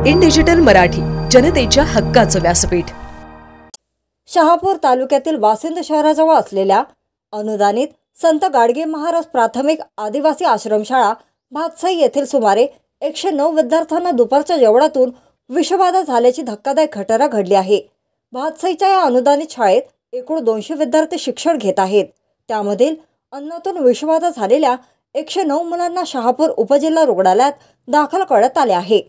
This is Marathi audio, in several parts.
इन डिजिटल मराठी, जनतेच्या हक्काचं व्यासपीठ। शहापूर तालुक्यातील वासिंद शहराजवळ असलेल्या अनुदानित संत गाडगे महाराज प्राथमिक आदिवासी आश्रमशाळा भातसई येथील सुमारे 109 विद्यार्थ्यांना दुपारच्या जेवणातून विषबाधा झाल्याची धक्कादायक घटना घडली आहे। भातसईच्या या अनुदानित शाळेत एकूण 200 विद्यार्थी शिक्षण घेत आहेत। त्यामधील अन्नातून विषबाधा झालेल्या 109 मुलांना शहापूर उपजिल्हा रुग्णालयात दाखल करण्यात आले आहे।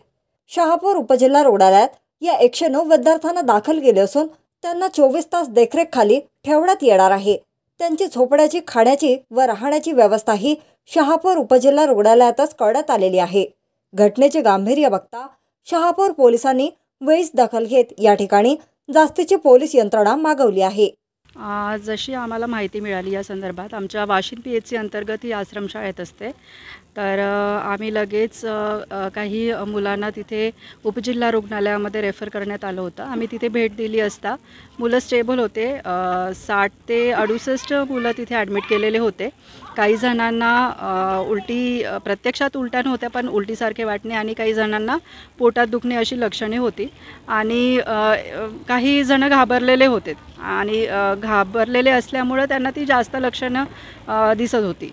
शहापूर उपजिल्हा रुग्णालयात या 109 विद्यार्थ्यांना दाखल केले असून त्यांना 24 तास देखरेखखाली ठेवण्यात येणार आहे। त्यांची झोपण्याची, खाण्याची व राहण्याची व्यवस्थाही शहापूर उपजिल्हा रुग्णालयातच करण्यात आलेली आहे। घटनेचे गांभीर्य बघता शहापूर पोलिसांनी वेळीच दखल घेत या ठिकाणी जास्तीची पोलीस यंत्रणा मागवली आहे। जशी आम्हाला माहिती मिळाली या संदर्भात, आमच्या वाशिंद PHC अंतर्गत ही आश्रमशाळेत असते, तर आम्ही लगेच काही मुलांना तिथे उपजिल्हा रुग्णालयामध्ये रेफर करण्यात आलं होतं। आम्ही तिथे भेट दिली असता मुलं स्टेबल होते। 60 ते 68 मुलं तिथे ॲडमिट केलेले होते। काही जणांना उलटी, प्रत्यक्षात उलट्या नव्हत्या पण उलटीसारखे वाटणे, आणि काही जणांना पोटात दुखणे अशी लक्षणे होती, आणि काही जण घाबरलेले होते, आणि घाबरलेले असल्यामुळे त्यांना ती जास्त लक्षणं दिसत होती।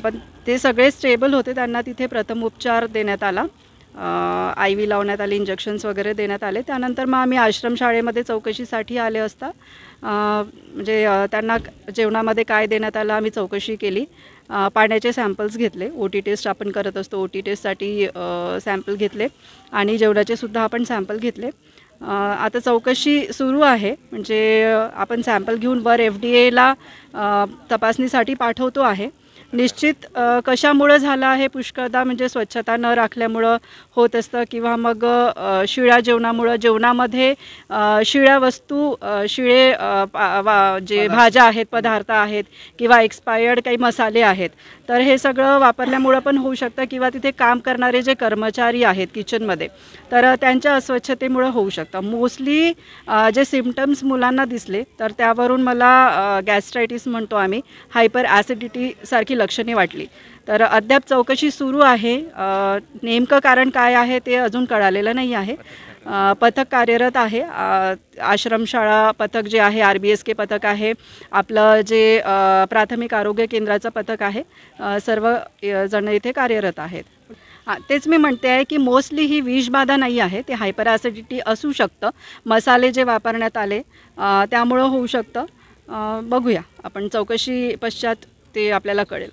पण ते सगळे स्टेबल होते। त्यांना तिथे प्रथम उपचार देण्यात आला, IV लावण्यात आले, इंजेक्शन्स वगैरे देण्यात आले। त्यानंतर मग आम्ही आश्रमशाळेमध्ये चौकशीसाठी आले असता म्हणजे त्यांना जेवणामध्ये काय देण्यात आलं आम्ही चौकशी केली। पाण्याचे सॅम्पल्स घेतले, OT टेस्ट आपण करत असतो, OT टेस्टसाठी सॅम्पल घेतले, आणि जेवणाचे सुद्धा आपण सॅम्पल घेतले। आता चौकशी सुरू आहे, म्हणजे आपण सॅम्पल घेऊन वर FDA तपासणीसाठी पाठवतो आहे। निश्चित कशामुळे झालं आहे, पुष्कळदा म्हणजे स्वच्छता न राखल्यामुळं होत असतं, किंवा मग शिळ्या जेवणामुळं, जेवणामध्ये शिळ्या वस्तू, शिळे जे भाज्या आहेत, पदार्थ आहेत, किंवा एक्सपायर्ड काही मसाले आहेत, तर हे सगळं वापरल्यामुळं पण होऊ शकतं, किंवा तिथे काम करणारे जे कर्मचारी आहेत किचनमध्ये, तर त्यांच्या अस्वच्छतेमुळं होऊ शकतं। मोस्टली जे सिम्पटम्स मुलांना दिसले, तर त्यावरून मला गॅस्ट्रायटिस म्हणतो आम्ही, हायपर ॲसिडिटी सारखी लक्षणे वाटली। तर अद्याप चौकशी सुरू आहे। नेमकं कारण काय आहे ते अजून कळालेलं नाही आहे। पथक कार्यरत आहे, आश्रमशाळा पथक जे आहे, RBSK पथक आहे, आपलं जे प्राथमिक आरोग्य केंद्राचं पथक आहे, सर्व जण इथे कार्यरत आहेत। तेच मी म्हणते आहे की मोस्टली ही विषबाधा नाही आहे, ते हायपर ॲसिडिटी असू शकतं, मसाले जे वापरण्यात आले त्यामुळं होऊ शकतं। बघूया आपण, चौकशी पश्चात ते आपल्याला कळेल।